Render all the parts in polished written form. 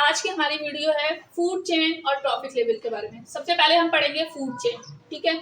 आज की हमारी वीडियो है फूड चेन और ट्रॉफिक लेवल के बारे में। सबसे पहले हम पढ़ेंगे फूड चेन, ठीक है।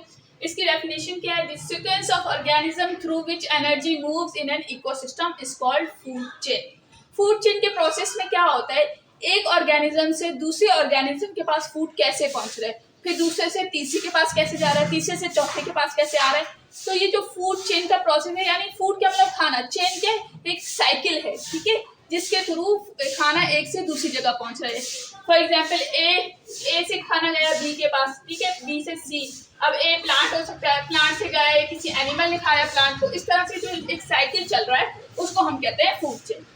इसकी डेफिनेशन क्या है? The sequence of organism through which energy moves in an ecosystem is called food chain. Food chain के प्रोसेस में क्या होता है, एक ऑर्गेनिज्म से दूसरे ऑर्गेनिज्म के पास फूड कैसे पहुंच रहा है, फिर दूसरे से तीसरे के पास कैसे जा रहा है, तीसरे से चौथे के पास कैसे आ रहा है। तो ये जो फूड चेन का प्रोसेस है, यानी फूड क्या मतलब खाना, चेन क्या एक साइकिल है, ठीक है, जिसके थ्रू खाना एक से दूसरी जगह पहुंच रहा है। फॉर एग्जाम्पल ए से खाना गया बी के पास, ठीक है, बी से सी। अब ए प्लांट हो सकता है, प्लांट से गया है, किसी एनिमल ने खाया प्लांट को। इस तरह से जो एक साइकिल चल रहा है उसको हम कहते हैं फूड चेन।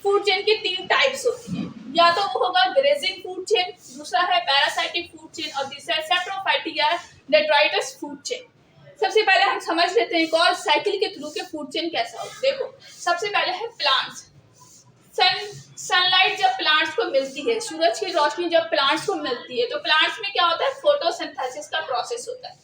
फूड चेन की 3 टाइप्स होती हैं, या तो वो होगा ग्रेजिंग फूड चेन, दूसरा है पैरासाइटिक फूड चेन और तीसरा है सेप्रोफाइटिक या डेट्राइटस फूड चेन। सबसे पहले हम समझ लेते हैं कौन साइकिल के थ्रू के फूड चेन कैसा होता है। देखो, सबसे पहले है प्लांट्स। सनलाइट जब प्लांट्स को मिलती है, सूरज की रोशनी जब प्लांट्स को मिलती है, तो प्लांट्स में क्या होता है, फोटोसिंथेसिस का प्रोसेस होता है,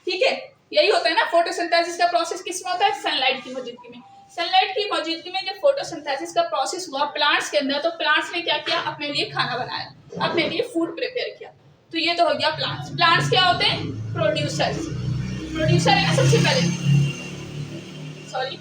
ठीक है। यही होता है ना, फोटोसिंथेसिस का प्रोसेस किसमें होता है? सनलाइट की मौजूदगी में। सनलाइट की मौजूदगी में जब फोटोसिंथेसिस का प्रोसेस हुआ प्लांट्स के अंदर, तो प्लांट्स ने क्या किया, अपने लिए खाना बनाया, अपने लिए फूड प्रिपेयर किया। तो ये तो हो गया प्लांट्स। प्लांट्स क्या होते हैं? प्रोड्यूसर्स। प्रोड्यूसर है ना सबसे पहले, सॉरी,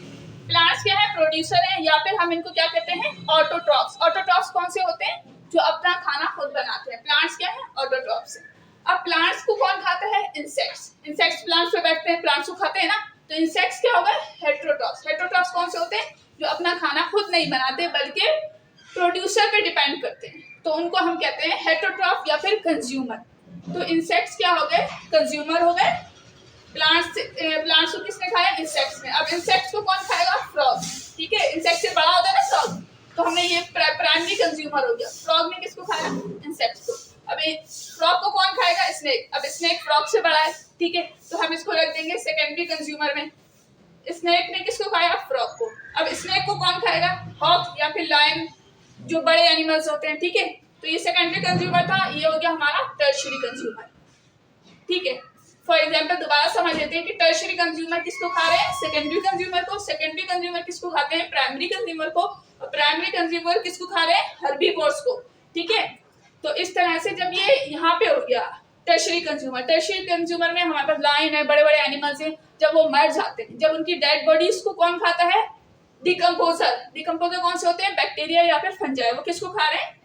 प्लांट्स क्या है? प्रोड्यूसर है, या फिर हम इनको क्या कहते हैं? ऑटोट्रॉफ्स। ऑटोट्रॉफ्स कौन से होते हैं? जो अपना खाना खुद बनाते हैं। प्लांट्स क्या है? ऑटोट्रॉफ्स है। अब प्लांट्स को कौन खाता है? इंसेक्ट्स। इंसेक्ट्स प्लांट्स पे बैठते हैं, प्लांट्स को खाते हैं ना, तो इंसेक्ट्स क्या होगा? हेटेरोट्रॉफ्स। हेटेरोट्रॉफ्स कौन से होते हैं? जो अपना खाना खुद नहीं बनाते बल्कि प्रोड्यूसर पे डिपेंड करते हैं, तो उनको हम कहते हैं हेटेरोट्रॉफ या फिर कंज्यूमर। तो इंसेक्ट्स क्या हो गए? कंज्यूमर हो गए। प्लांट्स को किसने खाया? इंसेक्ट्स ने। अब इंसेक्ट्स को कौन खाएगा? फ्रॉग, ठीक है। इंसेक्ट से बड़ा होता है ना फ्रॉग, तो हमने ये प्राइमरी कंज्यूमर हो गया। फ्रॉग ने किसको खाया? इंसेक्ट्स को। अब फ्रॉग को कौन खाएगा? स्नेक। अब स्नेक फ्रॉग से बड़ा है, ठीक है, तो हम इसको रख देंगे सेकेंडरी कंज्यूमर में। स्नेक ने किसको खाया? फ्रॉग को। अब स्नेक को कौन खाएगा? हॉक या फिर लायन, जो बड़े एनिमल्स होते हैं, ठीक है। तो ये सेकेंडरी कंज्यूमर था, ये हो गया हमारा टर्शियरी कंज्यूमर, ठीक है। फॉर एग्जाम्पल दोबारा समझ लेते हैं कि टर्शियरी कंज्यूमर किसको खा रहे हैं? सेकेंडरी कंज्यूमर को। सेकेंडरी कंज्यूमर किसको खाते हैं? प्राइमरी कंज्यूमर को। और प्राइमरी कंज्यूमर किसको खा रहे हैं? हर्बीवोर्स को, ठीक है। तो इस तरह से जब ये यहाँ पे हो गया टर्शियरी कंज्यूमर, टर्शियरी कंज्यूमर में हमारे पास लायन है, बड़े बड़े एनिमल्स हैं, जब वो मर जाते हैं, जब उनकी डेड बॉडीज को कौन खाता है? डिकम्पोजर। डिकम्पोजर कौन से होते हैं? बैक्टीरिया या फिर फंजाई। वो किसको खा रहे हैं?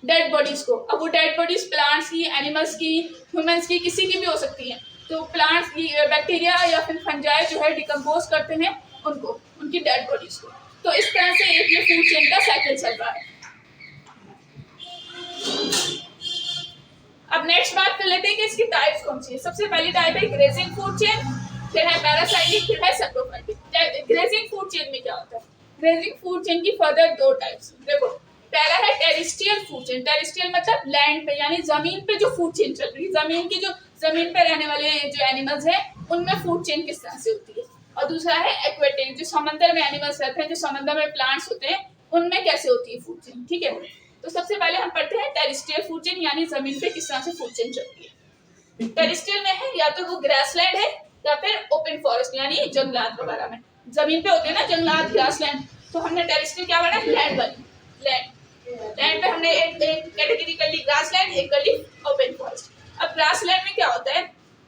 डेड बॉडीज को। अब वो डेड बॉडीज प्लांट्स की, एनिमल्स की, ह्यूमंस की, किसी की भी हो सकती हैं। तो प्लांट्स की बैक्टीरिया या फिर फंजाई जो है डिकम्पोज करते हैं उनको, उनकी डेड बॉडीज को। तो इस तरह से एक ये फूड चेन का साइकिल चल रहा है। अब नेक्स्ट बात कर लेते हैं कि इसकी टाइप्स कौन सी है। सबसे पहली टाइप है ग्रेजिंग फूड चेन, फिर है पैरासाइटिक, फिर है सेप्रोफाइटिक। ग्रेजिंग फूड चेन में क्या होता है? ग्रेजिंग फूड चेन की फर्दर 2 टाइप्स। देखो, पहला है टेरेस्ट्रियल फूड चेन। टेरेस्ट्रियल मतलब लैंड पे, यानी जमीन पे जो फूड चेन चल रही है, जमीन की जो जमीन पे रहने वाले जो एनिमल्स हैं उनमें फूड चेन किस तरह से होती है। और दूसरा है एक्वेटिक, जो समंदर में एनिमल्स रहते हैं, जो समंदर में प्लांट्स होते हैं, उनमें कैसे होती है फूड चेन, ठीक है। तो सबसे पहले हम पढ़ते हैं टेरेस्ट्रियल फूड चेन, यानी जमीन पे किस तरह से फूड चेन चलती है। टेरेस्ट्रियल में है या तो वो ग्रासलैंड है या फिर ओपन फॉरेस्ट, यानी जंगलात वगैरह में जमीन पे होते हैं ना जंगलात, ग्रासलैंड। तो हमने टेरेस्ट्रियल क्या बना? लैंड वाली। लैंड पे हमने एक कैटेगरी कर ली ग्रासलैंड, एक कर ली ओपन फॉरेस्ट। अब ग्रासलैंड में क्या होता है?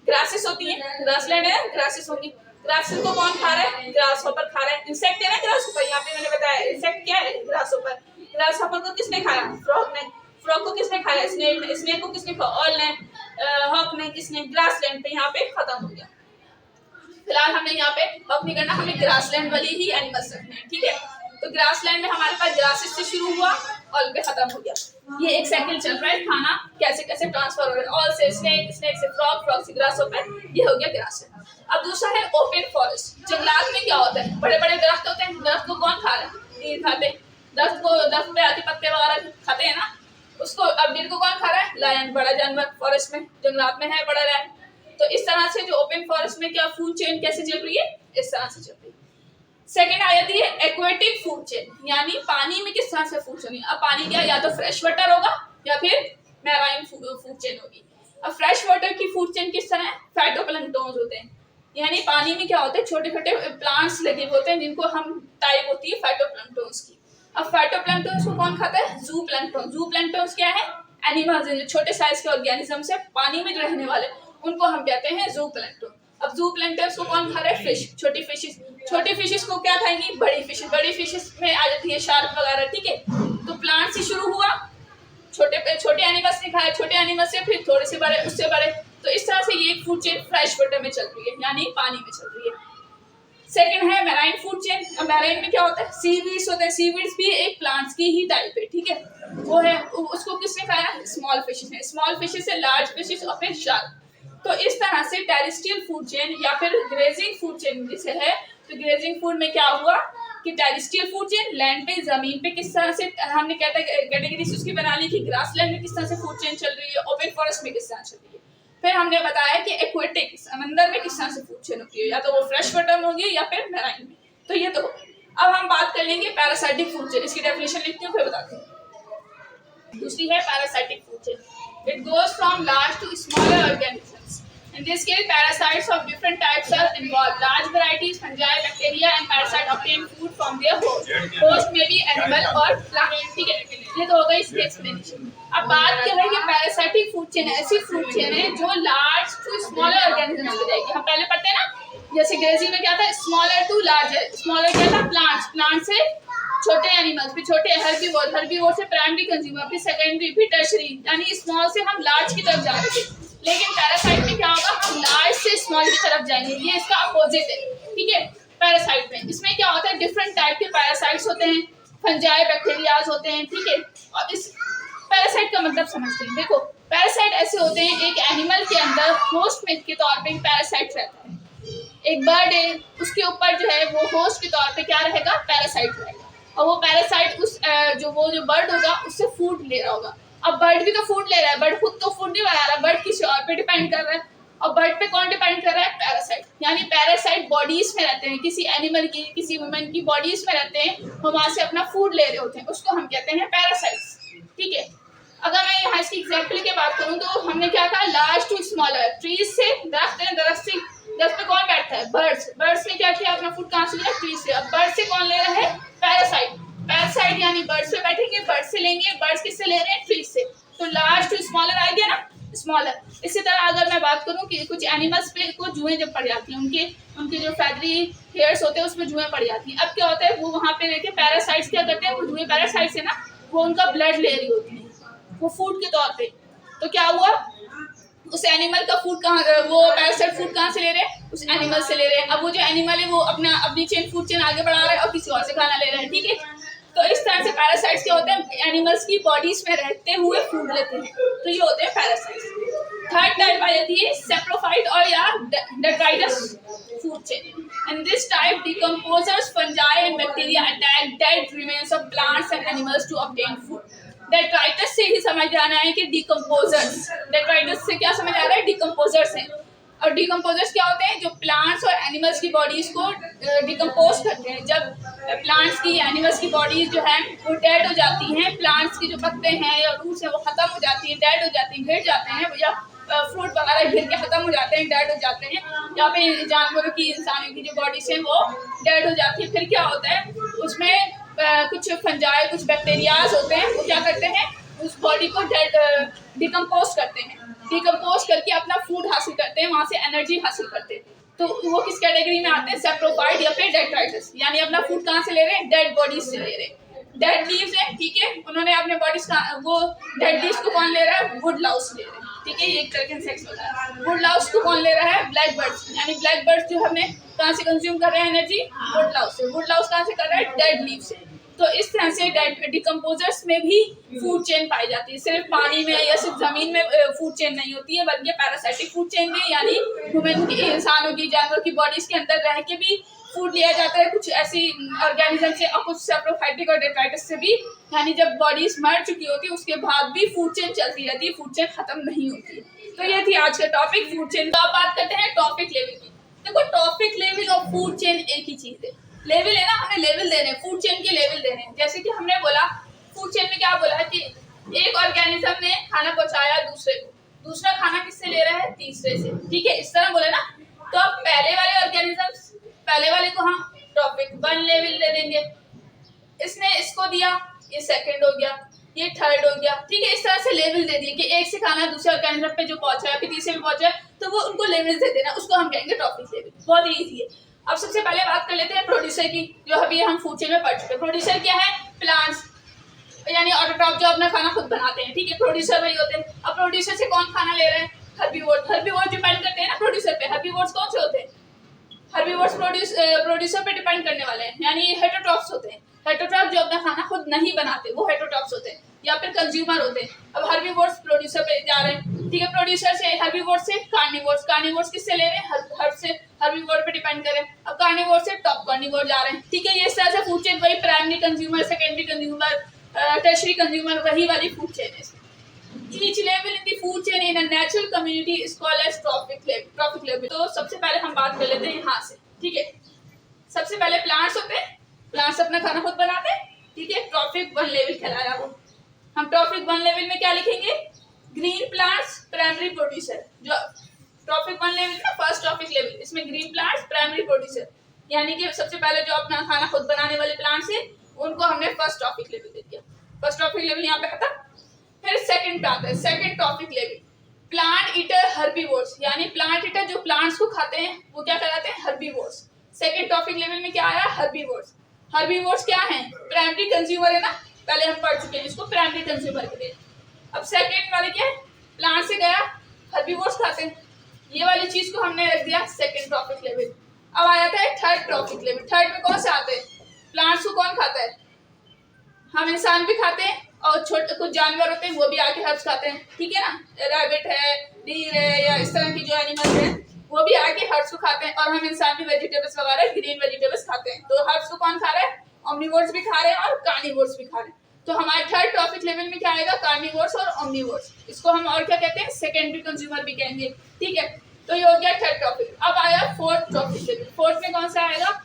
ग्रासेस होती है, ग्रासलैंड है, ग्रासेस होंगी। ग्रासेस को कौन खा रहा है? ग्रास हॉपर खा रहा है। इंसेक्ट है ना ग्रास हॉपर, यहाँ पे मैंने बताया इंसेक्ट क्या है? Grass hopper. ग्रास हॉपर को किसने खाया? फ्रॉग ने। फ्रॉग को किसने खाया? स्नेक ने। स्नेक को किसने खाया? ऑल ने। हॉक ने। किसने? ग्रासलैंड पे यहाँ पे खत्म हो गया। फिलहाल हमने यहाँ पे हॉक नहीं करना, हमें ग्रासलैंड वाली ही एनिमल्स रखने हैं, ठीक है। तो ग्रासलैंड में हमारे पास ग्रासेस से शुरू हुआ, ऑल पे खत्म हो गया। ये एक साइकिल चल रहा है, खाना कैसे कैसे ट्रांसफर हो रहा है, ऑल से स्नेक, स्नेक से फ्रॉग, फ्रॉग से ग्रास हॉपर, ये हो गया ग्रासलैंड। अब दूसरा है ओपन फॉरेस्ट। जंगलात में क्या होता है? बड़े बड़े दरख्त होते हैं, दरख्त को कौन खा रहा है? तीर खाते हैं। दरख्त पे आके पत्ते वगैरह खाते हैं ना, उसको। अब डिर को कौन खा रहा है? लायन, बड़ा जानवर फॉरेस्ट में, जंगलात में है बड़ा लायन। तो इस तरह से जो ओपन फॉरेस्ट में क्या फूड चेन कैसे चल रही है? इस तरह से चल रही है। सेकेंड आ जाती है एक्वेटिक फूड चेन, यानी पानी में किस तरह से फूड चेन। अब पानी क्या, या तो फ्रेश वाटर होगा या फिर मैराइन फूड चेन होगी। अब फ्रेश वाटर की फूड चेन किस तरह है? फाइटोप्लैंक्टन्स होते हैं, यानी पानी में क्या होते हैं? छोटे छोटे प्लांट्स लगे होते हैं जिनको हम टाइप होती है फाइटोप्लैंक्टन्स की। अब फाइटोप्लैंक्टन को कौन खाता है? ज़ूप्लैंक्टन। ज़ूप्लैंक्टन क्या है? एनिमल्स, जो छोटे साइज के ऑर्गेनिजम्स है पानी में रहने वाले, उनको हम कहते हैं ज़ूप्लैंक्टन। अब ज़ूप्लैंक्टन को कौन खा रहा है? फिश, छोटी फिशेस। छोटी फिशेस को क्या खाएंगी? बड़ी फिशेस। बड़ी फिशेस में आ जाती है शार्क वगैरह, ठीक है। तो प्लांट से शुरू हुआ, छोटे एनिमल्स ने खाया, छोटे एनिमल्स से फिर थोड़े से बड़े, उससे बड़े। तो इस तरह से ये फूड चेन फ्रेश वाटर में चल रही है, यानी पानी में चल रही है। सेकंड है मैराइन फूड चेन। अब मैराइन में क्या होता है? सीवीड्स होते हैं। सीवीड्स भी एक प्लांट्स की ही टाइप है, ठीक है। वो है, उसको किसने खाया? स्मॉल फिशेस ने। स्मॉल फिशेस से लार्ज फिशेस और फिर शार्क। तो इस तरह से टेरेस्ट्रियल फूड चेन या फिर ग्रेजिंग फूड चेन जिसे है, तो ग्रेजिंग फूड में क्या हुआ कि टेरेस्ट्रियल फूड चेन लैंड पे, जमीन पे किस तरह से हमने कैटेगरीज उसकी बना ली कि ग्रासलैंड में किस तरह से फूड चेन चल रही है, ओपन फॉरेस्ट में किस तरह चल रही है। फिर हमने बताया कि एक्वेटिक, समंदर में किस तरह से फूड चेन होती है, या तो वो फ्रेश वाटर में होगी या फिर मैराइन में। तो ये तो अब हम बात कर लेंगे पैरासाइटिक फूड चेन। इसकी डेफिनेशन लिखती हूँ फिर बताती हूँ। दूसरी है parasitic food chain. It goes from large to smaller organisms. In this case, parasites of different types are involved. Large varieties, fungi, bacteria, and parasites obtain food from their host. Host may be animal or plant. ठीक है, ये तो होगा इसकी explanation. अब बात क्या है कि पैरासाइटिक फूड चेन ऐसी फूड चेन है जो लार्ज टू स्मॉलर ऑर्गेनिजम्स में जाएगी। हम पहले पढ़ते हैं ना, जैसे ग्रेजी में क्या था? Smaller to larger. स्मॉलर क्या था? प्लांट्स। प्लांट से छोटे एनिमल्स, फिर छोटे हर्बीवोर, हर्बीवोर से प्राइमरी कंज्यूमर, फिर सेकेंडरी, फिर टर्शरी, यानी स्मॉल से हम लार्ज की तरफ जा रहे थे। लेकिन पैरासाइट में क्या होगा? हम लार्ज से स्मॉल की तरफ जाएंगे। ये इसका अपोजिट है, ठीक है। पैरासाइट में इसमें क्या होता है? डिफरेंट टाइप के पैरासाइट्स होते हैं, फंजाई, बैक्टीरियाज होते हैं, ठीक है। और इस पैरासाइट का मतलब समझते हैं। देखो, पैरासाइट ऐसे होते हैं, एक एनिमल के अंदर होस्ट में के तौर पे पैरासाइट रहता है। एक बर्ड है, उसके ऊपर जो है वो होस्ट के तौर पे क्या रहेगा? पैरासाइट रहेगा। और वो पैरासाइट उस जो बर्ड होगा उससे फूड ले रहा होगा। अब बर्ड भी तो फूड ले रहा है, बर्ड खुद तो फूड नहीं बना रहा, बर्ड किसी और पे डिपेंड कर रहा है। और बर्ड पे कौन डिपेंड कर रहा है? पैरासाइट। यानी पैरासाइट बॉडीज में रहते हैं, किसी एनिमल की, किसी वुमेन की बॉडीज में रहते हैं, वो वहां से अपना फूड ले रहे होते हैं, उसको हम कहते हैं पैरासाइट्स, ठीक है। अगर मैं यहाँ इसकी एग्जाम्पल की बात करूँ तो हमने क्या कहा? Large to smaller. ट्रीज से, दरख्त है, दरख्त पे कौन बैठता है? बर्ड्स। बर्ड्स ने क्या किया? अपना फूड कहाँ से लिया? ट्री से। अब बर्ड से कौन ले रहा है? पैरासाइट। पैरासाइट यानी बर्ड्स पे बैठेंगे, बर्ड से लेंगे, बर्ड्स किससे ले रहे हैं? ट्री से। तो लार्ज टू स्मॉलर आ गया ना, स्मॉलर। इसी तरह अगर मैं बात करूं कि कुछ एनिमल्स पे को जुएं जब पड़ जाती हैं, उनके जो फैदरी हेयर्स होते हैं उसमें जुएं पड़ जाती हैं। अब क्या होता है? वो वहाँ पे लेके पैरासाइट्स क्या करते हैं? वो जुएं पैरासाइट्स है ना, वो उनका ब्लड ले रही होती है वो फूड के तौर पे। तो क्या हुआ? उस एनिमल का फूड कहाँ, वो पैरासाइट फूड कहाँ से ले रहे हैं? उस एनिमल से ले रहे हैं। अब वो जो एनिमल है वो अपनी चेन, फूड चेन आगे बढ़ा रहा है और किसी और से खाना ले रहा है, ठीक है। तो इस तरह से पैरासाइट्स क्या होते हैं? एनिमल्स की बॉडीज में रहते हुए फूड लेते हैं, तो ये होते हैं पैरासाइट्स। थर्ड टाइप आ जाती है सेप्रोफाइट और या detritus food chain. In this type, decomposers, fungi and bacteria attack dead remains of plants and animals to obtain food. Detritus से ही समझ आना है कि डिकम्पोजर्स, डेट्राइटस से क्या समझ आ रहा है? डिकम्पोजर्स हैं। और डिकम्पोजर्स क्या होते हैं? जो प्लांट्स और एनिमल्स की बॉडीज को डिकम्पोज करते हैं। जब प्लांट्स की, एनिमल्स की बॉडीज जो है वो डेड हो जाती हैं, प्लांट्स की जो पत्ते हैं या रूट्स हैं वो खत्म हो जाती हैं, डेड हो जाती हैं, गिर जाते हैं, या फ्रूट वगैरह गिर के खत्म हो जाते हैं, डेड हो जाते हैं, या फिर जानवरों की, इंसानों की जो बॉडीज हैं वो डेड हो जाती है। फिर क्या होता है? उसमें कुछ फंजाई, कुछ बैक्टीरियाज होते हैं, वो क्या करते हैं? उस बॉडी को डिकम्पोज करते हैं, डिकम्पोज करके अपना फूड हासिल करते हैं, वहाँ से एनर्जी हासिल करते हैं। तो वो किस कैटेगरी में आते हैं? सेप्रोफाइट या फिर डेट्राइटस। यानी अपना फूड कहाँ से ले रहे हैं? डेड बॉडीज से ले रहे हैं। डेड लीव्स है, ठीक है, उन्होंने अपने बॉडीज का, वो डेड लीव्स को कौन ले रहा है? वुड लाउस ले रहे हैं, ठीक है। ये एक तरह के इंसेक्ट्स होता है। वुड लाउस को कौन ले रहा है? Black birds. यानी ब्लैक बर्ड्स जो हमने कहाँ से कंज्यूम कर रहे हैं एनर्जी? वुड लाउस से। वुड लाउस कहाँ से कर रहा है? डेड लीव से। तो इस तरह से डिकम्पोजर्स में भी फूड चेन पाई जाती है। सिर्फ पानी में या सिर्फ जमीन में फूड चेन नहीं होती है, बल्कि पैरासाइटिक फूड चेन भी, यानी ह्यूमन की, इंसानों की, जानवरों की बॉडीज के अंदर रह के भी फूड लिया जाता है कुछ ऐसी ऑर्गेनिज्म से, और कुछ सेप्रोफाइटिक और डेट्राइटस से भी। यानी जब बॉडीज मर चुकी होती है उसके बाद भी फूड चेन चलती रहती है, फूड चेन खत्म नहीं होती है। तो ये थी आज का टॉपिक, फूड चेन। तो अब बात करते हैं टॉपिक लेवल की। देखो, टॉपिक लेवल और फूड चेन एक ही चीज है। लेवल है ना, हमें लेवल देने हैं, फूड चेन के लेवल देने हैं। जैसे कि हमने बोला फूड चेन में क्या बोला कि एक ऑर्गेनिज्म ने खाना पहुंचाया दूसरे को, दूसरा खाना किससे ले रहा है? तीसरे से, ठीक है, इस तरह बोले ना। तो अब पहले वाले ऑर्गेनिज्म, पहले वाले को हम टॉपिक 1 लेवल दे देंगे, इसने इसको दिया, ये सेकंड हो गया, ये थर्ड हो गया, ठीक है। इस तरह से लेवल दे दिए कि एक से खाना दूसरे ऑर्गेनिज्म पे जो पहुंचा है, फिर तीसरे पे पहुंचा है, तो वो उनको लेवल दे देना, उसको हम कहेंगे ट्रॉफिक लेवल। बहुत ईजी है। अब सबसे पहले बात कर लेते हैं प्रोड्यूसर की, जो अभी हम फूड चेन में पढ़ चुके हैं। प्रोड्यूसर क्या है? प्लांट्स, यानी ऑटोट्रॉफ जो अपना खाना खुद बनाते हैं, ठीक है। प्रोड्यूसर वही होते हैं। अब प्रोड्यूसर से कौन खाना ले रहे हैं? हर्बीवोर्स। हर्बीवोर्स डिपेंड करते हैं ना प्रोड्यूसर पे। हर्बीवोर्स कौन से होते हैं? हर्बीवोर्स प्रोड्यूसर पे डिपेंड करने वाले हैं, यानी हेटेरोट्रॉफ्स होते हैं। हेटेरोट्रॉफ जो अपना खाना खुद नहीं बनाते, वो हेटेरोट्रॉफ्स होते हैं, या फिर कंज्यूमर होते हैं। अब हर्बीवोर्स प्रोड्यूसर पे जा रहे हैं, ठीक है। प्रोड्यूसर से, हर्बीवोर्स से कार्निवोर्स। कार्निवोर्स किससे ले रहे हैं? हर्ब से। हर्बीवोर पे डिपेंड करें। अब कार्निवोर से टॉप कार्निवोर जा रहे हैं, ठीक है। ये इस तरह से फूड चेन वही primary consumer, secondary consumer, tertiary consumer, वही वाली फूड चेन है। Each level in the food chain in a natural community is called as trophic level. Trophic level. तो सबसे पहले हम बात कर लेते हैं यहाँ से, ठीक है। सबसे पहले प्लांट्स होते हैं, प्लांट्स अपना खाना खुद बनाते हैं, ठीक है। ट्रॉफिक 1 लेवल कहलाया वो। हम ट्रॉफिक 1 लेवल में क्या लिखेंगे? Green plants primary producer. जो ट्रॉफिक 1 लेवल ना, फर्स्ट ट्रॉफिक लेवल, इसमें ग्रीन प्लांट्स प्राइमरी प्रोड्यूसर, यानी कि सबसे पहले जो अपना खाना खुद बनाने वाले प्लांट्स हैं, उनको हमने फर्स्ट ट्रॉफिक लेवल दे दिया। फर्स्ट ट्रॉफिक लेवल यहाँ पे खत्म। फिर सेकंड पे आता है, second trophic level, plant eater herbivores, यानी प्लांट ईटर जो प्लांट्स को खाते हैं, वो क्या कहलाते हैं? हर्बीवोर्स। सेकंड ट्रॉफिक लेवल में क्या आया? हर्बीवोर्स। हर्बीवोर्स क्या है? प्राइमरी कंज्यूमर है ना, पहले हम पढ़ चुके हैं इसको, प्राइमरी कंज्यूमर के लिए। अब सेकंड वाले क्या है? प्लांट से गया, हर्बीवोर्स खाते हैं, ये वाली चीज को हमने रख दिया सेकंड ट्रॉफिक लेवल। अब आ जाता है थर्ड ट्रॉफिक लेवल। थर्ड में कौन से आते हैं? प्लांट्स को कौन खाता है? हम इंसान भी खाते हैं, और छोटे कुछ जानवर होते हैं वो भी आके हर्ब्स खाते हैं, ठीक है ना। रैबिट है, डीर है, या इस तरह की जो एनिमल्स हैं, वो भी आके हर्ब्स को खाते हैं। और हम इंसान भी वेजिटेबल्स वगैरह, ग्रीन वेजिटेबल्स खाते हैं। तो हर्ब्स को कौन खा रहा है? ओमनिवोर्स भी खा रहे हैं और कार्निवोर्स भी खा रहे हैं। तो हमारे थर्ड ट्रॉफिक लेवल में क्या आएगा? कार्निवोर्स और ओमनिवोर्स। इसको हम और क्या कहते हैं? सेकेंडरी कंज्यूमर भी कहेंगे, ठीक है। तो ये हो गया थर्ड ट्रॉफिक। अब आया फोर्थ ट्रॉफिक लेवल। फोर्थ में कौन सा आएगा?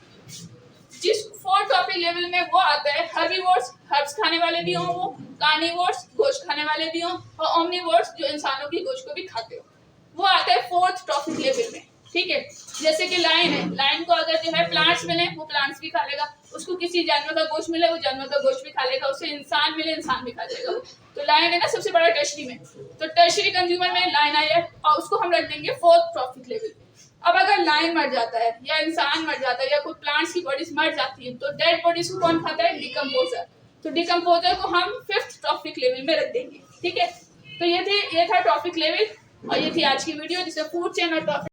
जिस फोर्थ ट्रॉफिक लेवल में वो आता है हर्बीवोर्स, हर्ब्स खाने वाले भी हों, वो कार्निवोर्स, गोश्त खाने वाले भी हों, और ओमनिवोर्स जो इंसानों की गोश्त को भी खाते हो, वो आता है फोर्थ ट्रॉफिक लेवल में, ठीक है। जैसे कि लायन है, लायन को अगर जो है प्लांट्स मिले, वो प्लांट्स भी खा लेगा। उसको किसी जानवर का गोश्त मिले, वो जानवर का गोश्त भी खा लेगा। उससे इंसान मिले, इंसान भी खा जाएगा वो। तो लायन है ना सबसे बड़ा टर्शरी में। तो टर्शरी कंज्यूमर में लायन आया, और उसको हम रख देंगे फोर्थ ट्रॉफिक लेवल। अब अगर लायन मर जाता है, या इंसान मर जाता है, या कोई प्लांट्स की बॉडीज मर जाती है, तो डेड बॉडीज को कौन खाता है? डिकम्पोजर। तो डिकम्पोजर को हम फिफ्थ ट्रॉफिक लेवल में रख देंगे, ठीक है। तो ये था ट्रॉफिक लेवल, और ये थी आज की वीडियो जिसमें फूड चेन और ट्रॉफिक